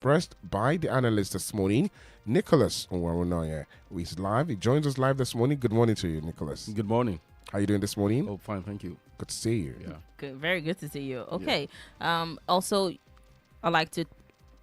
expressed by the analyst this morning, Nicholas Onwarunoye, who is live. He joins us live this morning. Good morning to you, Nicholas. Good morning. How are you doing this morning? Oh, fine, thank you. Good to see you. Yeah. Good, very good to see you. Okay. Also, I'd like to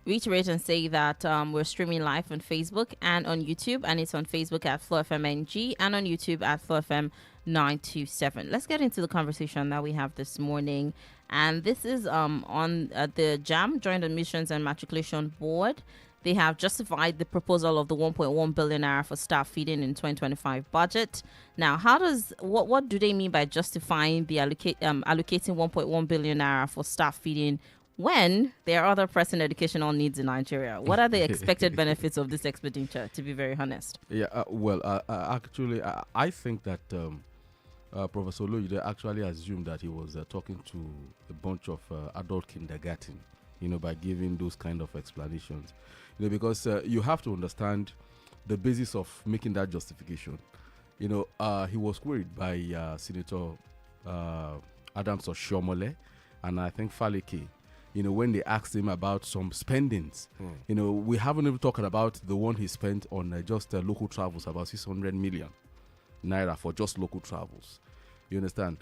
reiterate and say that we're streaming live on Facebook and on YouTube, and it's on Facebook at FlowFMNG and on YouTube at FlowFM927. Let's get into the conversation that we have this morning, and this is on the JAM, Joint Admissions and Matriculation Board. They have justified the proposal of the 1.1 billion naira for staff feeding in 2025 budget. Now, what do they mean by justifying the allocating 1.1 billion naira for staff feeding when there are other pressing educational needs in Nigeria? What are the expected benefits of this expenditure, to be very honest? Yeah, actually, I think that Professor Oloyede actually assumed that he was talking to a bunch of adult kindergarten, by giving those kind of explanations. Because you have to understand the basis of making that justification. He was queried by Senator Adams Oshiomhole and I think Faleke, when they asked him about some spendings. We haven't even talked about the one he spent on just local travels, about 600 million naira for just local travels. You understand?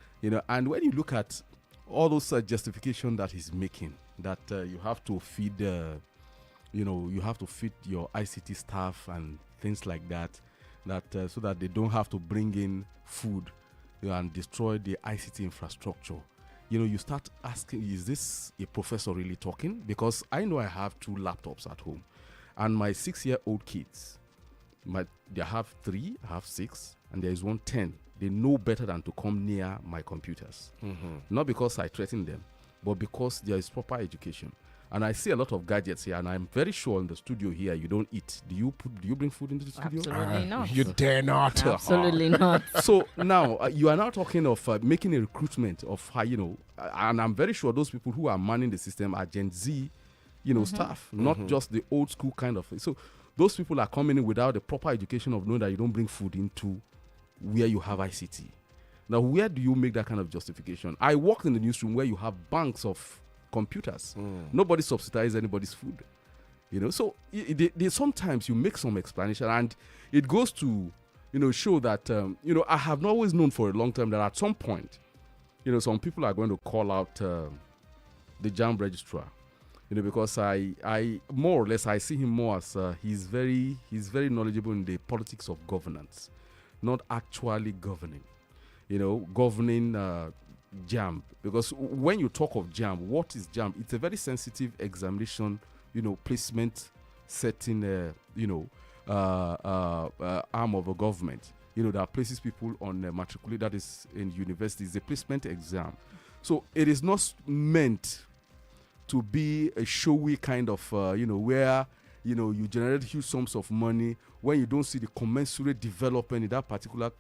And when you look at all those justification that he's making, that you have to feed, you have to feed your ICT staff and things like that, so that they don't have to bring in food and destroy the ICT infrastructure. You start asking, is this a professor really talking? Because I know I have 2 laptops at home, and my 6-year-old kids, they have 3, I have 6, and there is 1 10. They know better than to come near my computers. Not because I threaten them, but because there is proper education. And I see a lot of gadgets here, and I'm very sure in the studio here you don't eat. Do you bring food into the studio? Absolutely not. You dare not. Absolutely not. So now you are now talking of making a recruitment of, and I'm very sure those people who are manning the system are Gen Z, staff, not just the old school kind of. So those people are coming in without the proper education of knowing that you don't bring food into where you have ICT. Now, where do you make that kind of justification? I worked in the newsroom where you have banks of computers. Nobody subsidizes anybody's food. So sometimes you make some explanation, and it goes to, show that, I have not always known for a long time that at some point, some people are going to call out the JAM registrar, because I more or less, I see him more as he's very knowledgeable in the politics of governance, not actually governing, governing JAM. Because when you talk of JAM, what is JAM? It's a very sensitive examination, placement setting, arm of a government, that places people on matriculate, that is in universities, the placement exam. So it is not meant to be a showy kind of, where, you generate huge sums of money when you don't see the commensurate development in that particular,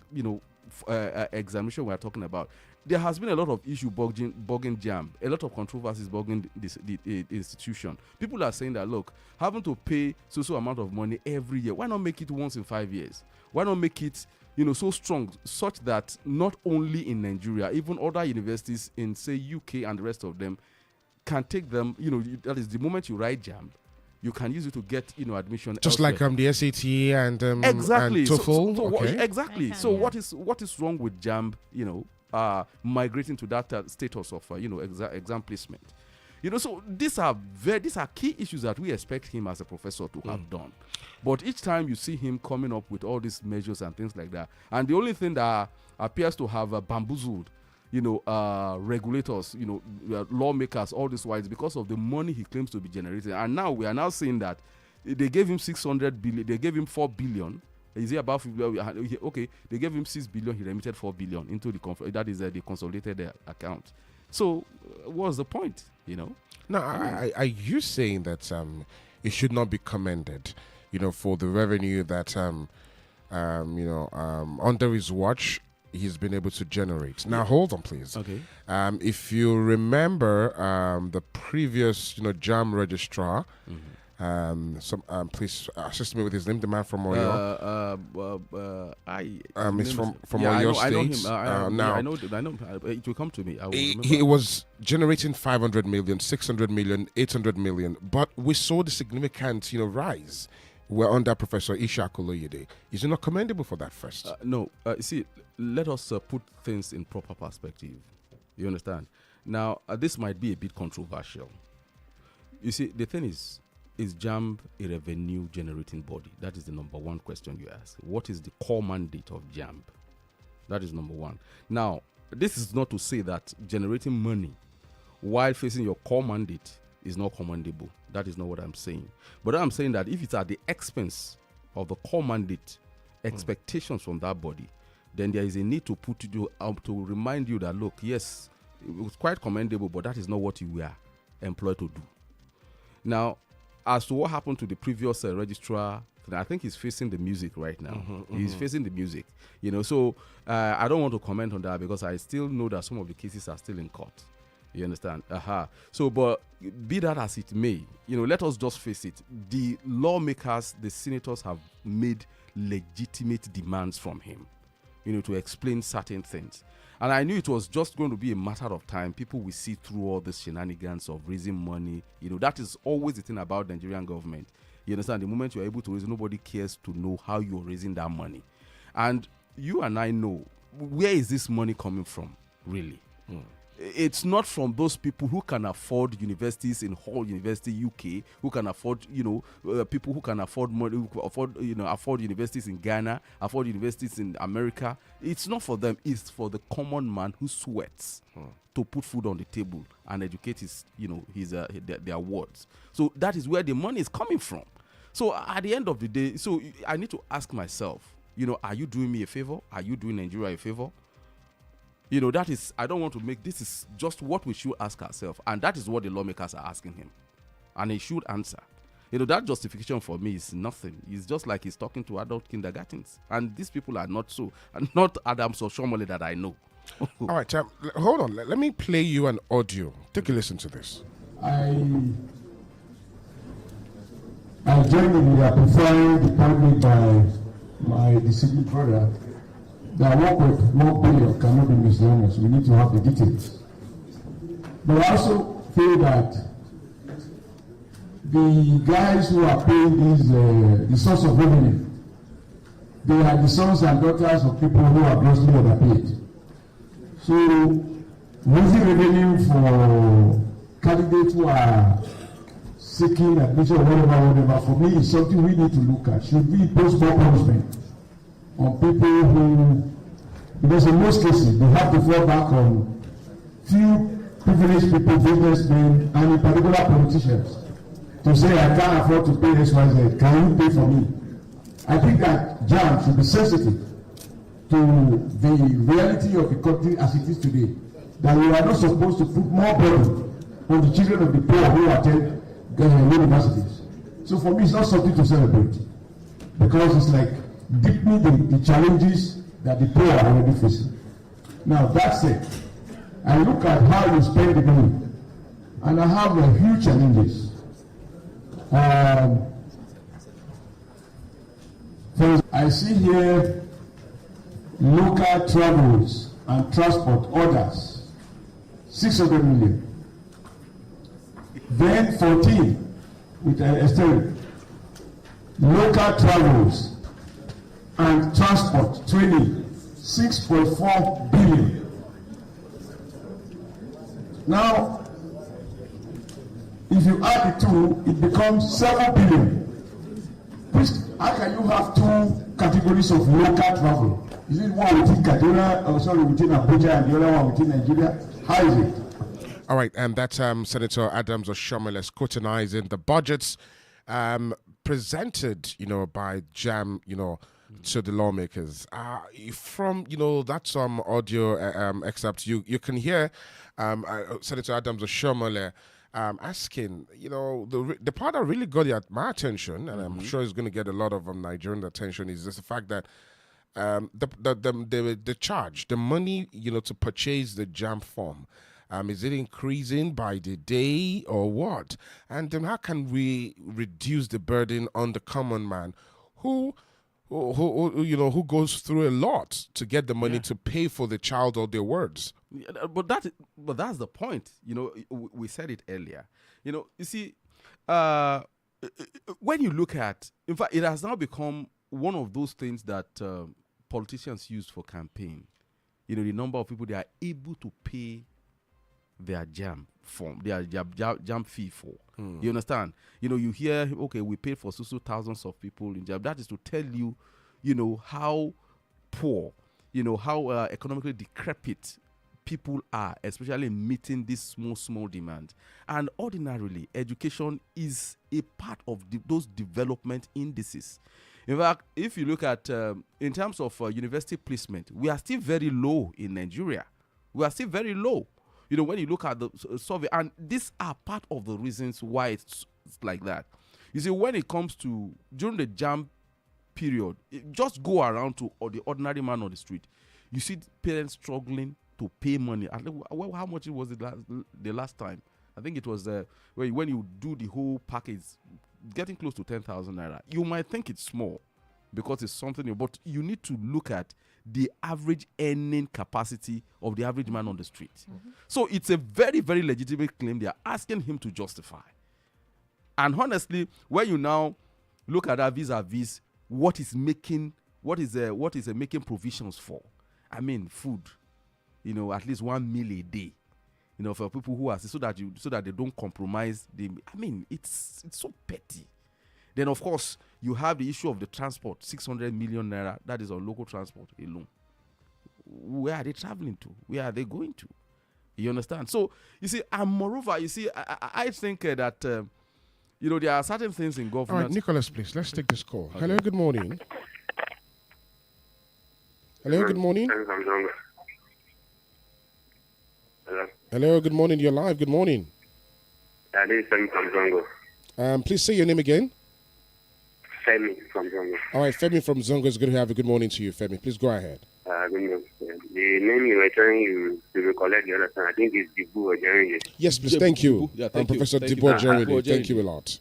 examination we are talking about. There has been a lot of issue bugging JAM, a lot of controversies bugging the institution. People are saying that, look, having to pay so amount of money every year, why not make it once in 5 years? Why not make it, so strong, such that not only in Nigeria, even other universities in, say, UK and the rest of them can take them, that is the moment you write JAM, you can use it to get, admission. Just elsewhere. like the SAT and exactly. and TOEFL. Okay. Exactly. So yeah. what is wrong with JAM? Migrating to that status of exam placement. So these are key issues that we expect him as a professor to have done. But each time you see him coming up with all these measures and things like that, and the only thing that appears to have bamboozled regulators, lawmakers, all this while is because of the money he claims to be generating. And now we are now saying that they gave him 600 billion, they gave him 4 billion. Is he about? Okay, they gave him 6 billion. He remitted 4 billion into that is the consolidated account. So, what's the point? Now, are you saying that it should not be commended, for the revenue that under his watch he's been able to generate? Now, hold on, please. Okay. If you remember, the previous JAM registrar Please assist me with his name. The man from Oyo. He's from Oyo State. I know. It will come to me. I will remember. He was generating 500 million, 600 million, 800 million, but we saw the significant, rise. We're under Professor Ishaq Oloyede. Is it not commendable for that first? No. See, let us put things in proper perspective. You understand? Now, this might be a bit controversial. You see, the thing is JAMB a revenue-generating body? That is the number one question you ask. What is the core mandate of JAMB? That is number one. Now, this is not to say that generating money while facing your core mandate is not commendable. That is not what I'm saying. But I'm saying that if it's at the expense of the core mandate expectations from that body, then there is a need to put you to remind you that, look, yes, it was quite commendable, but that is not what you were employed to do. Now, as to what happened to the previous registrar, I think he's facing the music right now. He's facing the music, So I don't want to comment on that because I still know that some of the cases are still in court. You understand? So, but be that as it may, let us just face it. The lawmakers, the senators have made legitimate demands from him, to explain certain things. And I knew it was just going to be a matter of time. People will see through all these shenanigans of raising money. That is always the thing about the Nigerian government. You understand? The moment you're able to raise, nobody cares to know how you're raising that money. And you and I know, where is this money coming from, really? It's not from those people who can afford universities in Hull University, UK, who can afford, people who can afford money, who afford universities in Ghana, afford universities in America. It's not for them. It's for the common man who sweats to put food on the table and educate their wards. So that is where the money is coming from. So at the end of the day, so I need to ask myself, are you doing me a favor? Are you doing Nigeria a favor? That is, I don't want to make, this is just what we should ask ourselves. And that is what the lawmakers are asking him. And he should answer. That justification for me is nothing. It's just like he's talking to adult kindergartens. And these people are not so, and not Adams or Shomole that I know. All right, hold on. Let me play you an audio. Take a listen to this. I joined in the preferring department by my deceased brother. That work with 1 billion cannot be miscellaneous. We need to have the details. But I also feel that the guys who are paying these, the source of revenue, they are the sons and daughters of people who are grossly underpaid. So, raising revenue for candidates who are seeking admission or whatever, for me is something we need to look at. Should we impose more punishment on people who, because in most cases, they have to fall back on few privileged people, businessmen, and in particular politicians, to say, I can't afford to pay this one, can you pay for me? I think that JAMB should be sensitive to the reality of the country as it is today, that we are not supposed to put more burden on the children of the poor who attend universities. So for me, it's not something to celebrate, because it's like deepening the challenges that the poor are already facing. Now, that said, I look at how you spend the money, and I have huge challenges. I see here local travels and transport orders, 600 million. Then 14 with Estelle. Local travels and transport training, 6.4 billion. Now, if you add the two, it becomes 7 billion. Which, how can you have two categories of local travel? Is it one within Kaduna, within Abuja, and the other one within Nigeria? How is it? All right, and that's Senator Adams Oshomole scrutinizing the budgets presented, by JAM, to the lawmakers. From, that audio excerpt, you can hear Senator Adams Oshomole asking, the part that really got my attention, and I'm sure it's going to get a lot of Nigerian attention, is just the fact that the charge, the money, to purchase the JAM form, Is it increasing by the day or what? And how can we reduce the burden on the common man who goes through a lot to get the money to pay for the child or their words? Yeah, but that's the point. We said it earlier. You see, when you look at, in fact, it has now become one of those things that politicians use for campaign. The number of people they are able to pay their jam fee for. You understand? You hear, okay, we paid for so thousands of people in jam. That is to tell you, how poor, how economically decrepit people are, especially in meeting these small demands. And ordinarily, education is a part of those development indices. In fact, if you look at, in terms of university placement, we are still very low in Nigeria. We are still very low. When you look at the survey, and these are part of the reasons why it's like that. You see, when it comes to, during the jam period, just go around to the ordinary man on the street. You see parents struggling to pay money. How much was it the last time? I think it was when you do the whole package, getting close to 10,000 naira. You might think it's small because it's something, but you need to look at the average earning capacity of the average man on the street. So it's a very, very legitimate claim they are asking him to justify. And honestly, when you now look at that vis-a-vis what is making provisions for, I mean, food, at least 1 meal a day, for people who are so that they don't compromise. It's so petty. Then, of course, you have the issue of the transport, 600 million naira, that is on local transport alone. Where are they traveling to? Where are they going to? You understand? So, you see, and moreover, you see, I think that, there are certain things in government. All right, Nicholas, please, let's take this call. Okay. Hello, good morning. Hello, good morning. Hello. Hello, good morning. You're live. Good morning. This is Femi from Zongo. Please say your name again. Femi from Zongo. All right, Femi from Zongo is going to have a good morning to you, Femi. Please go ahead. Good morning. The name you were trying to recollect the other time, I think it's Dibu Ojerinde. Yes, please. Thank you. Yeah, thank you. Professor Thank Dibu you. Ojerinde. Thank you a lot.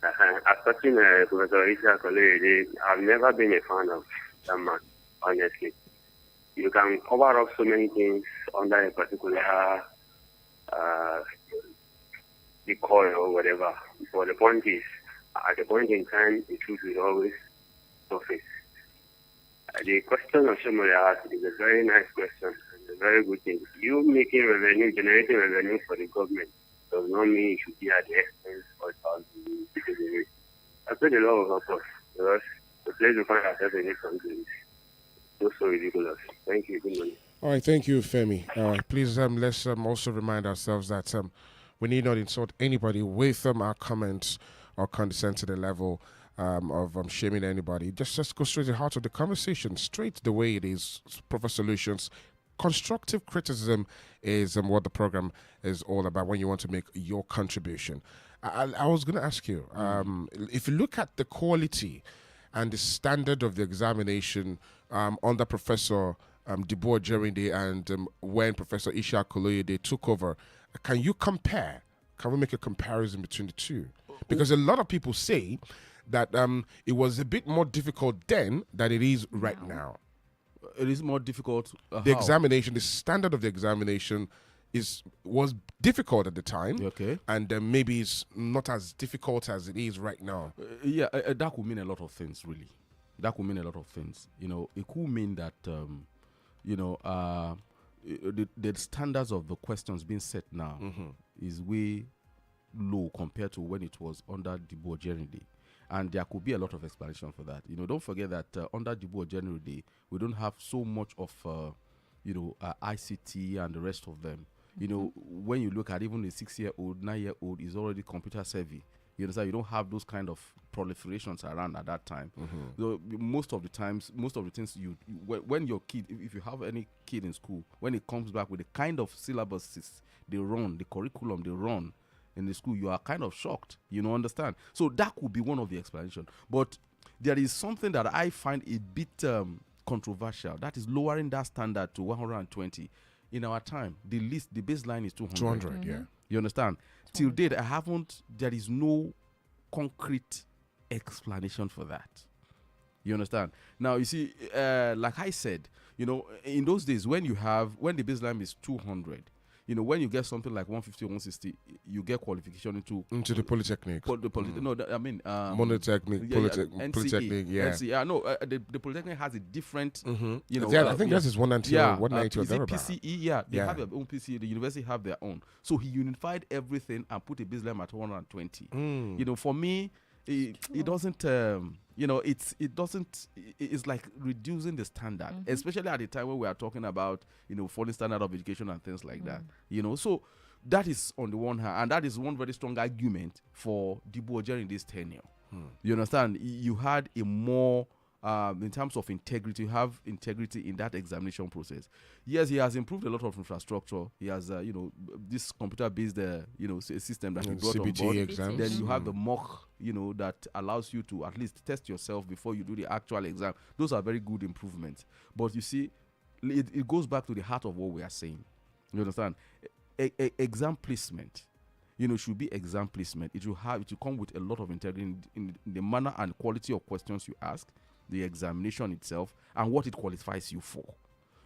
After talking Professor Isha Kolede, I've never been a fan of that man, honestly. You can cover up so many things under a particular decoy or whatever. But the point is, at the point in time, the truth will always surface. The question of Shomole asked is a very nice question and a very good thing. You making revenue, generating revenue for the government does not mean it should be at the expense of the citizenry. I pray the Lord will help us because the place we find ourselves in this country is so ridiculous. Thank you. Good morning. All right, thank you, Femi. Please, let's also remind ourselves that we need not insult anybody with our comments or condescend to the level of shaming anybody. Just go straight to the heart of the conversation, straight the way it is. Proper solutions. Constructive criticism is what the program is all about when you want to make your contribution. I was going to ask you, if you look at the quality and the standard of the examination under Professor Dibu Ojerinde and when Professor Isha Kolede took over, can you compare? Can we make a comparison between the two? Because a lot of people say that it was a bit more difficult then than it is right now. It is more difficult. The examination, the standard of the examination was difficult at the time. Okay. And maybe it's not as difficult as it is right now. That could mean a lot of things, really. That could mean a lot of things. It could mean that, the standards of the questions being set now is way low compared to when it was under Dibu Ojerinde. And there could be a lot of explanation for that. Don't forget that under Dibu Ojerinde, we don't have so much of, ICT and the rest of them. When you look at even a 6-year-old, 9-year-old is already computer savvy. You understand? You don't have those kind of proliferations around at that time. So most of the things when your kid, if you have any kid in school, when it comes back with the kind of syllabuses they run, the curriculum they run in the school, you are kind of shocked. Understand? So that could be one of the explanations. But there is something that I find a bit controversial. That is lowering that standard to 120. in our time, the baseline is 200. 200, yeah. You understand? Till date, there is no concrete explanation for that. You understand? Now, you see, like I said, in those days, when the baseline is 200, when you get something like 150 or 160, you get qualification into the polytechnic. Monotechnic, polytechnic, yeah. NCE, no, the polytechnic has a different, I think that's 190 or 190 or thereabouts. PCE, they have their own PCE. The university have their own. So he unified everything and put a baseline at 120. For me, it doesn't it's like reducing the standard, especially at the time when we are talking about falling standard of education and things like that. So that is on the one hand, and that is one very strong argument for Dibo during this tenure. You understand? You had a more in terms of integrity, you have integrity in that examination process. Yes, he has improved a lot of infrastructure. He has, this computer-based, system that he brought on board. Exams. Then you have the mock, that allows you to at least test yourself before you do the actual exam. Those are very good improvements. But you see, it goes back to the heart of what we are saying. You understand? Exam placement, should be exam placement. It will come with a lot of integrity in the manner and quality of questions you ask, the examination itself, and what it qualifies you for.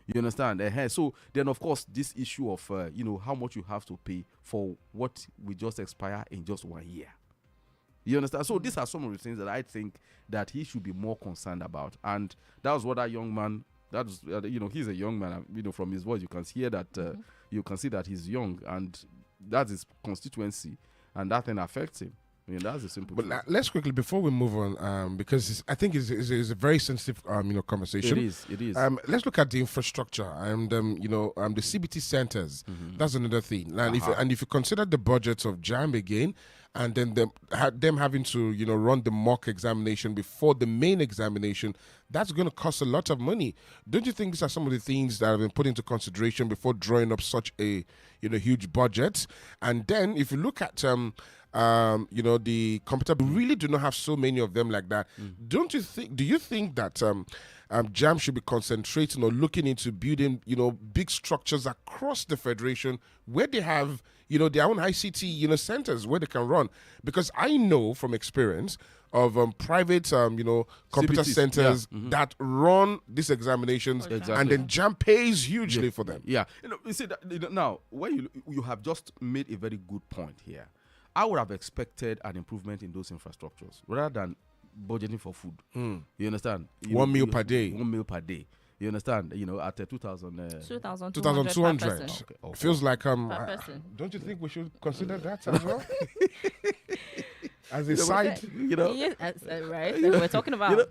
You understand? So then, of course, this issue of how much you have to pay for what will just expire in just 1 year. You understand? So these are some of the things that I think that he should be more concerned about. And that was what that young man. That's he's a young man. From his voice, you can hear that. You can see that he's young, and that's his constituency, and that thing affects him. That's a simple. But let's quickly, before we move on, because I think it's a very sensitive, conversation. It is. Let's look at the infrastructure and the CBT centers. That's another thing. And if you consider the budgets of JAMB again, and then them having to run the mock examination before the main examination, that's going to cost a lot of money. Don't you think these are some of the things that have been put into consideration before drawing up such a huge budget? And then if you look at the computer, we really do not have so many of them like that. Do you think that JAMB should be concentrating or looking into building big structures across the federation where they have their own ICT centers where they can run? Because I know from experience of private computer CBTs, centers that run these examinations, and then JAMB pays hugely for them. Yeah, you see that, now when you have just made a very good point here. I would have expected an improvement in those infrastructures rather than budgeting for food. You understand? 1 meal per day. 1 meal per day. You understand? At 2,200. Okay. Feels like per person. Don't you think we should consider that as well? As a side, Yes, right. We're talking about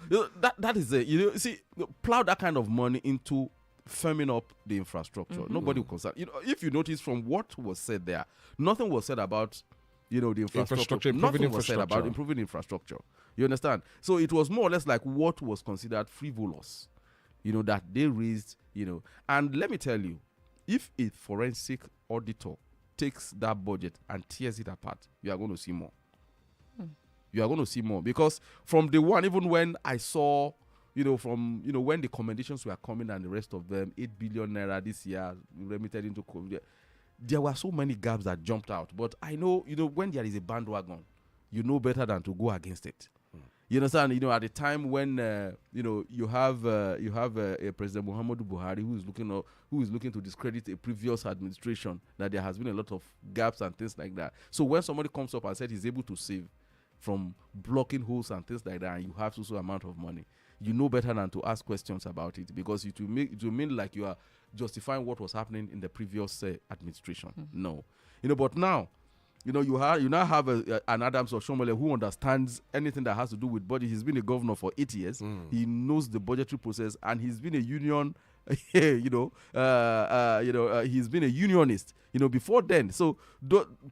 that is it. See, plow that kind of money into firming up the infrastructure. Nobody will concern. If you notice from what was said there, nothing was said about the infrastructure. Nothing was said about improving infrastructure. You understand? So it was more or less like what was considered frivolous, that they raised, And let me tell you, if a forensic auditor takes that budget and tears it apart, you are going to see more. You are going to see more. Because from the one, even when I saw, when the commendations were coming and the rest of them, 8 billion naira this year remitted into COVID, there were so many gaps that jumped out. But I know, when there is a bandwagon, you know better than to go against it. You understand? At the time when you have President Muhammadu Buhari who is looking to discredit a previous administration, that there has been a lot of gaps and things like that. So when somebody comes up and said he's able to save from blocking holes and things like that, and you have so amount of money, you know better than to ask questions about it, because it will mean like you are justifying what was happening in the previous administration. No, but now, you now have an Adams or Shomole who understands anything that has to do with budget. He's been a governor for 8 years. He knows the budgetary process, and he's been a union. He's been a unionist. Before then. So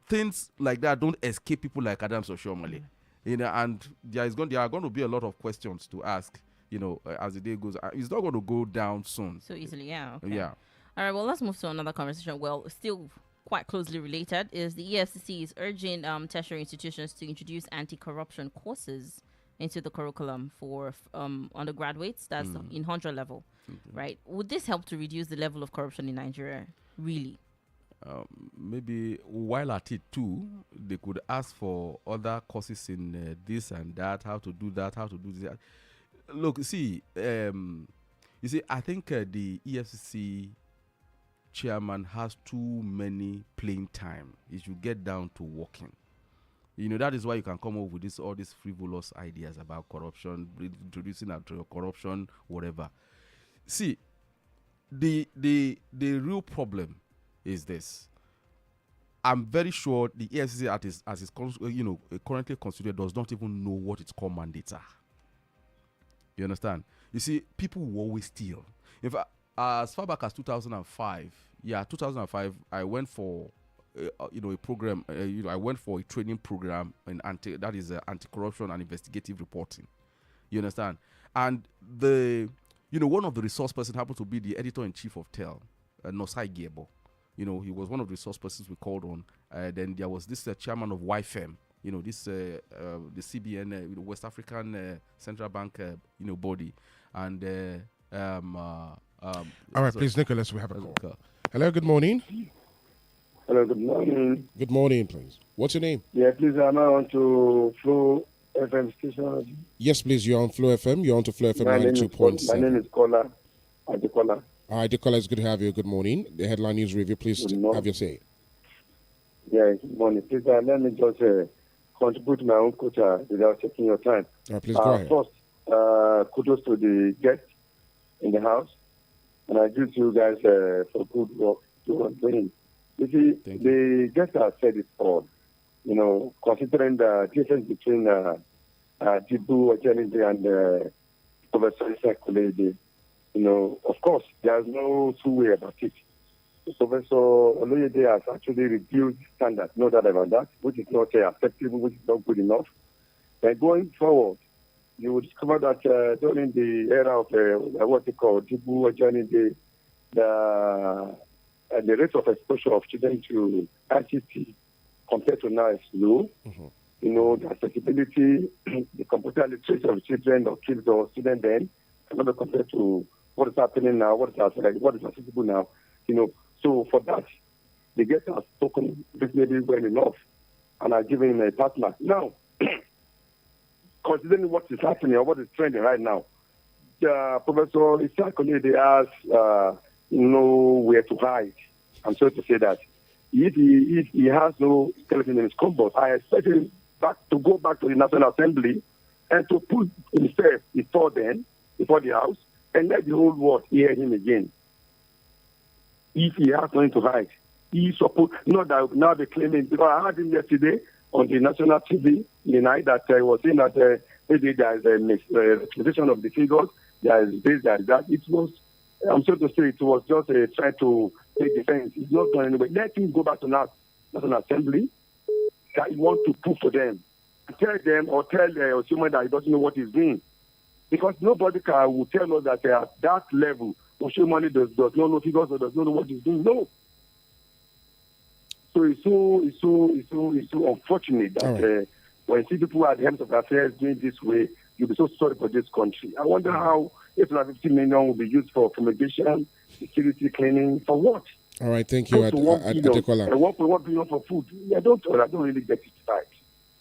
things like that don't escape people like Adams or Shomole. And there are going to be a lot of questions to ask. As the day goes, it's not going to go down soon. So easily, yeah. Okay. Yeah. All right, well, let's move to another conversation. Well, still quite closely related is the EFCC is urging tertiary institutions to introduce anti-corruption courses into the curriculum for undergraduates. That's in 100 level, right? Would this help to reduce the level of corruption in Nigeria? really? Maybe while at it too, they could ask for other courses in this and that, how to do that, how to do that. Look, see, you see, I think the EFCC chairman has too many playing time. He should get down to working. That is why you can come up with all these frivolous ideas about corruption, introducing corruption, whatever. See, the real problem is this. I'm very sure the EFCC, as is currently considered, does not even know what its core mandates are. You understand? You see, people will always steal. In fact, as far back as 2005, 2005, I went for a program. I went for a training program in anti-corruption and investigative reporting. You understand? And one of the resource persons happened to be the editor-in-chief of TEL, Nosai Giebo. He was one of the resource persons we called on. Then there was this chairman of YFM, the CBN, West African Central Bank, body. And all right, please, Nicholas, we have a call. Hello, good morning. Hello, good morning. Good morning, please. What's your name? Yeah, please, am I on to Flow FM station? Yes, please, you're on Flow FM. You're on to Flow FM 92.7. My name is Kola. Adekola. All right, Adekola, it's good to have you. Good morning. The headline news review, please have your say. Yeah, good morning. Please, let me just contribute my own quota without taking your time. All right, please go ahead. First, kudos to the guests in the house. And I give you guys for good work you are doing. You see, the guests have said it all. Considering the difference between Dibu Ojenide and Professor Isakolede, of course, there's no two way about it. Professor Oloyede has actually reduced standards, no doubt about that, which is not acceptable, which is not good enough. Then going forward, you will discover that during the era of what they call Dibu Ojenide, the rate of exposure of children to ICT compared to now is low. The accessibility, the computer literacy of children or kids or students then, cannot compared to what is happening now, what is accessible now. So for that, the guests have spoken reasonably well enough and are given a partner. Now, considering what is happening or what is trending right now, Professor Isakolede has nowhere to hide. I'm sorry to say that. If he has no skeleton in his cupboard, I expect him to go back to the National Assembly and to put himself before the House, and let the whole world hear him again. If he has nothing to hide, he's supposed not that now they're claiming, because I heard him yesterday on the national TV in the night that was saying that maybe there is a misrepresentation of the figures, there is this, there is that. It was, I'm sorry to say, it was just trying to take defense. It's not done anyway. Let him go back to National Assembly that he wants to prove to them. Tell them or tell someone that he doesn't know what he's doing. Because nobody will tell us that at that level, Oshomani does not know figures or does not know what he's doing. No. So it's so unfortunate that when you see people at the helm of affairs doing this way, you'll be so sorry for this country. I wonder how 850 million will be used for fumigation, security cleaning, for what? All right, thank you, Adekola. And 1.1 billion for food. I don't really get it right.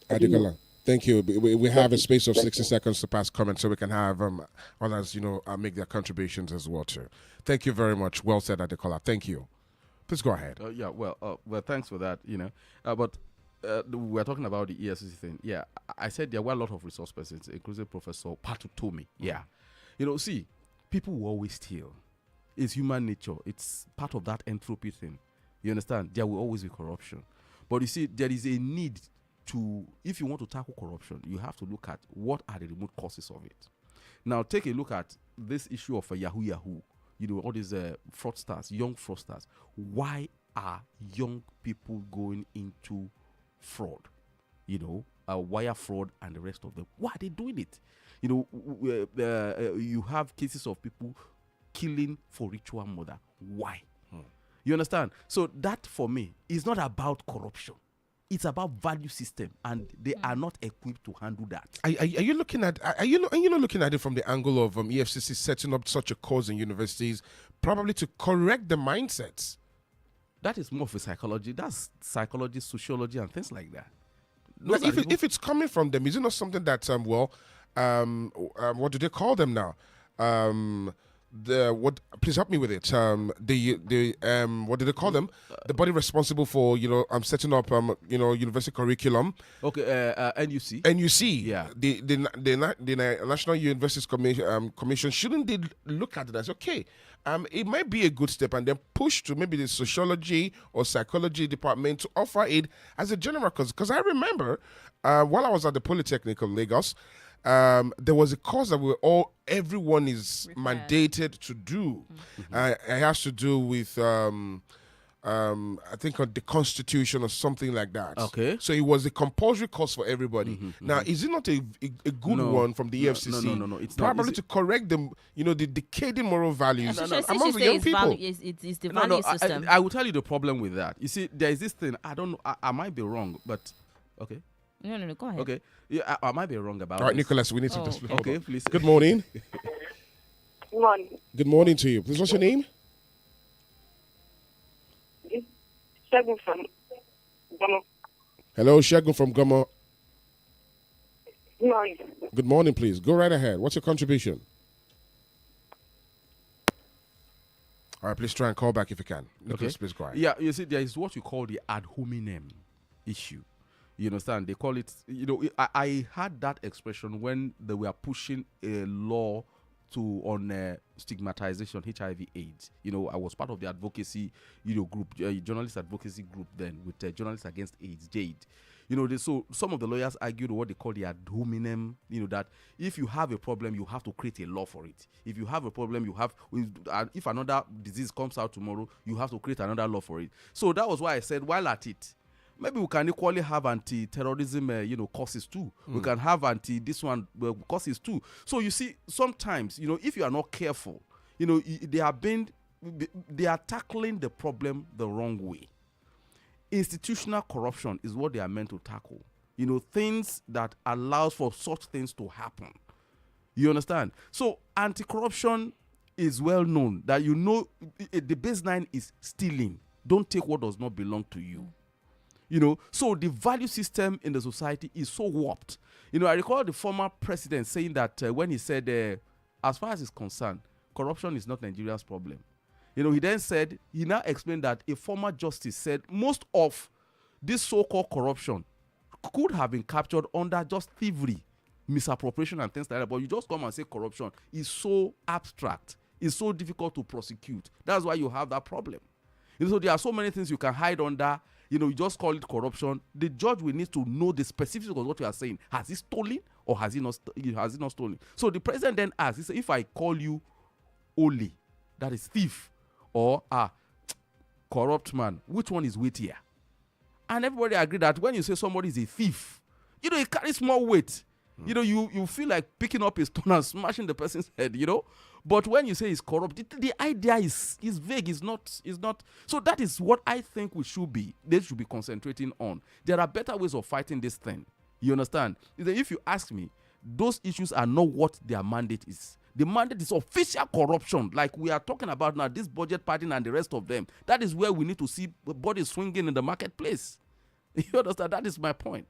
Adekola. Thank you. We have a space of 60 seconds to pass comments so we can have others, make their contributions as well too. Thank you very much. Well said, Adekola. Thank you. Please go ahead. Well, thanks for that. But we're talking about the EFCC thing. Yeah, I said there were a lot of resource persons, including Professor Patutomi. Yeah, see, people will always steal. It's human nature. It's part of that entropy thing. You understand? There will always be corruption. But you see, there is a need to, if you want to tackle corruption, you have to look at what are the remote causes of it. Now, take a look at this issue of Yahoo, all these fraudsters, young fraudsters. Why are young people going into fraud? Wire fraud and the rest of them. Why are they doing it? You have cases of people killing for ritual murder. Why? You understand? So that, for me, is not about corruption. It's about value system, and they are not equipped to handle that. Are you looking at? Are you not looking at it from the angle of EFCC setting up such a cause in universities, probably to correct the mindsets That is more of a psychology. That's psychology, sociology, and things like that. Now, if it's coming from them, is it not something that what do they call them now? Please help me with it. What do they call them? The body responsible for setting up university curriculum. Okay, NUC. NUC. Yeah. The National Universities Commission, shouldn't they look at it as okay? It might be a good step, and then push to maybe the sociology or psychology department to offer it as a general course. Because I remember while I was at the Polytechnic of Lagos, there was a course that everyone is mandated to do. It has to do with I think on the Constitution or something like that. Okay. So it was a compulsory course for everybody. Now, is it not a good one from the EFCC? No. It's probably not. to correct the decaying moral values among the young people. It's the value system. I will tell you the problem with that. You see, there is this thing. I don't know. I might be wrong, but okay. No. Go ahead. Okay. Yeah, I might be wrong about. All right, this. Nicholas, we need to just Okay, please. Good morning. Good morning. Good morning to you. Please, what's your name? Shagun from Gama. Hello, Shagun from Gama. Good morning. Good morning, please. Go right ahead. What's your contribution? All right, please try and call back if you can. Nicholas, please go ahead. Yeah, you see, there is what you call the ad hominem issue. You understand? They call it, I had that expression when they were pushing a law on stigmatization, HIV/AIDS. I was part of the advocacy, group, journalist advocacy group then with Journalists Against AIDS, JADE. So some of the lawyers argued what they call the ad hominem, that if you have a problem, you have to create a law for it. If you have a problem, if another disease comes out tomorrow, you have to create another law for it. So that was why I said, while at it, maybe we can equally have anti-terrorism, courses too. We can have this one courses too. So you see, sometimes, if you are not careful, they are tackling the problem the wrong way. Institutional corruption is what they are meant to tackle. Things that allows for such things to happen. You understand? So anti-corruption is well known that the baseline is stealing. Don't take what does not belong to you. So the value system in the society is so warped. I recall the former president saying that when he said, as far as he's concerned, corruption is not Nigeria's problem. He then said, he now explained that a former justice said most of this so-called corruption could have been captured under just thievery, misappropriation and things like that. But you just come and say corruption is so abstract. It's so difficult to prosecute. That's why you have that problem. So there are so many things you can hide under. You just call it corruption. The judge will need to know the specifics of what you are saying. Has he stolen or has he not stolen? So the president then asks, he said, if I call you Oli, that is thief, or corrupt man, which one is weightier? And everybody agreed that when you say somebody is a thief, it carries more weight. You feel like picking up a stone and smashing the person's head, But when you say it's corrupt, the idea is vague, is not. So that is what I think they should be concentrating on. There are better ways of fighting this thing. You understand? If you ask me, those issues are not what their mandate is. The mandate is official corruption, like we are talking about now, this budget padding and the rest of them. That is where we need to see bodies swinging in the marketplace. You understand? That is my point.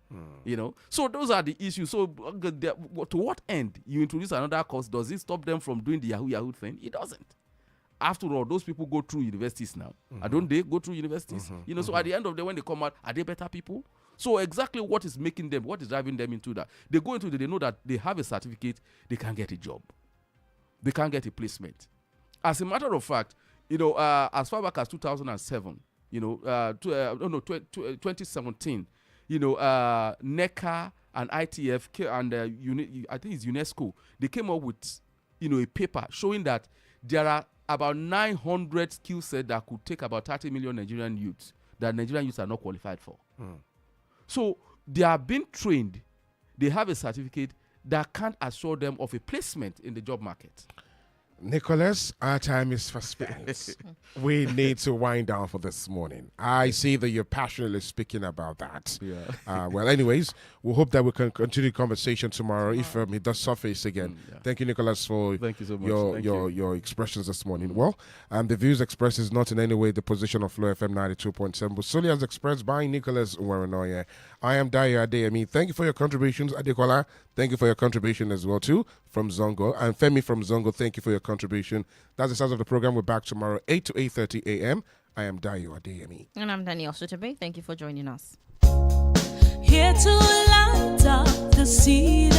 So those are the issues. So to what end you introduce another course? Does it stop them from doing the Yahoo thing? It doesn't. After all, those people go through universities now. Don't they go through universities? So at the end of the day, when they come out, are they better people? So exactly what is making them, what is driving them into that? They go into it, they know that they have a certificate, they can't get a job. They can't get a placement. As a matter of fact, as far back as 2007, 2017, NECA and ITF and I think it's UNESCO, they came up with, a paper showing that there are about 900 skill sets that could take about 30 million Nigerian youths that Nigerian youths are not qualified for. So they are being trained. They have a certificate that can't assure them of a placement in the job market. Nicholas, our time is spent. We need to wind down for this morning. I see that you're passionately speaking about that. Yeah. Well, anyways, we hope that we can continue the conversation tomorrow if it does surface again. Yeah. Thank you, Nicholas, for Thank you so much. your expressions this morning. Well, the views expressed is not in any way the position of Flow FM 92.7, but solely as expressed by Nicholas Uwaranoye. I am Dayo Adeyemi. Thank you for your contributions, Adekola. Thank you for your contribution as well, too, from Zongo. And Femi from Zongo, thank you for your contribution. That's the start of the program. We're back tomorrow, 8 to 8:30 a.m. I am Dayo Adeyemi. And I'm Danielle Shitta-Bey. Thank you for joining us. Here to light up the city.